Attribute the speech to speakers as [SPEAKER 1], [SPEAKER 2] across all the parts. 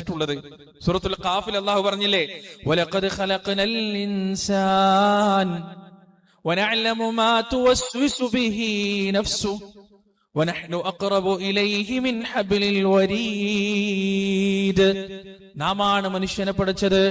[SPEAKER 1] ിട്ടുള്ളത് സൂറത്തുൽ ഖാഫിൽ അല്ലാഹു പറഞ്ഞില്ലേ, വലഖദ് ഖലഖനൽ ഇൻസാൻ വനഅലമു മാ തുവസ്വിസു ബിഹി നഫ്സു വനഹ്നു അഖറബു ഇലൈഹി മിൻ ഹബ്ലിൽ വരീദ്. നാമാണ് മനുഷ്യനെ പടച്ചത്.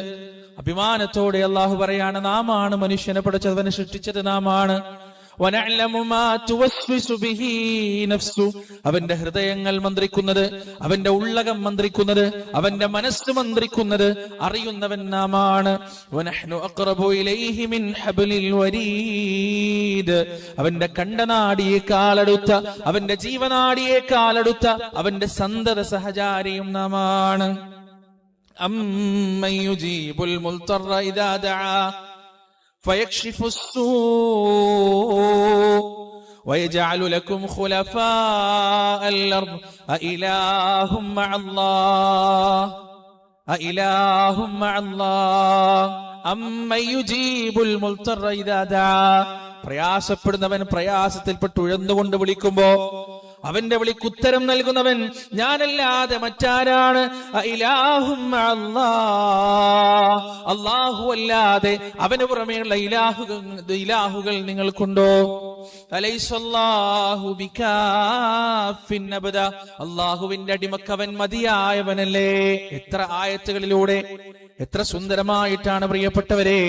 [SPEAKER 1] അഭിമാനത്തോടെ അല്ലാഹു പറയാണ്, നാമാണ് മനുഷ്യനെ പടച്ചത്, അവനെ സൃഷ്ടിച്ചത് നാമാണ്. വനഅലമു മാ തുവസ്വിസു ബിഹി നഫ്സു, അവന്റെ ഹൃദയങ്ങൾ മന്ത്രിക്കുന്നത്, അവന്റെ ഉള്ളകം മന്ത്രിക്കുന്നത്, അവന്റെ മനസ്സ് മന്ത്രിക്കുന്നത് അറിയുന്നവൻ നാമാണ്. വനഹ്നു അഖറബു ഇലൈഹി മിൻ ഹബ്ലിൽ വരീദ്, അവന്റെ കണ്ഠനാടിയേക്കാളടുത്ത, അവന്റെ ജീവനാടിയേക്കാളടുത്ത അവന്റെ സന്തത സഹചാരിയും നാമാണ്. അമ്മൻ യുജീബുൽ മുൽത്തറ ഇദാ ദആ فيكشف السوء ويجعل لكم خلفاء الأرض أإله مع الله أإله مع الله أمن يجيب المضطر إذا دعا. പ്രയാസപ്പെടുന്നവൻ പ്രയാസത്തിൽപ്പെട്ട് ഉഴന്നുകൊണ്ട് വിളിക്കുമ്പോ അവന്റെ വിളിക്കുത്തരം നൽകുന്നവൻ ഞാനല്ലാതെ മറ്റാരാണ്? അല്ലാഹു അല്ലാതെ അവന് പുറമേയുള്ള ഇലാഹുകൾ നിങ്ങൾക്കുണ്ടോ? അലൈസല്ലാഹു ബികാഫിൻ അബദ, അല്ലാഹുവിന്റെ അടിമക്കവൻ മതിയായവനല്ലേ. എത്ര ആയത്തുകളിലൂടെ എത്ര സുന്ദരമായിട്ടാണ് പ്രിയപ്പെട്ടവരെ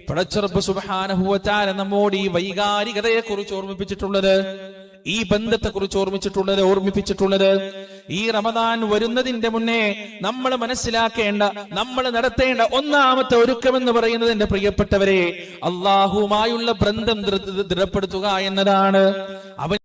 [SPEAKER 1] പടച്ച റബ്ബ് സുബ്ഹാനഹു വ തആല നമ്മോട് ഈ വൈകാരികതയെ കുറിച്ച് ഓർമ്മിപ്പിച്ചിട്ടുള്ളത്, ഈ ബന്ധത്തെ കുറിച്ച് ഓർമ്മിപ്പിച്ചിട്ടുള്ളത്. ഈ റമദാൻ വരുന്നതിന്റെ മുന്നേ നമ്മൾ മനസ്സിലാക്കേണ്ട, നമ്മൾ നടത്തേണ്ട ഒന്നാമത്തെ ഒരുക്കമെന്ന് പറയുന്നത് എന്റെ പ്രിയപ്പെട്ടവരെ അല്ലാഹുവുമായുള്ള ബന്ധം ദൃഢപ്പെടുത്തുക എന്നതാണ്. അവൻ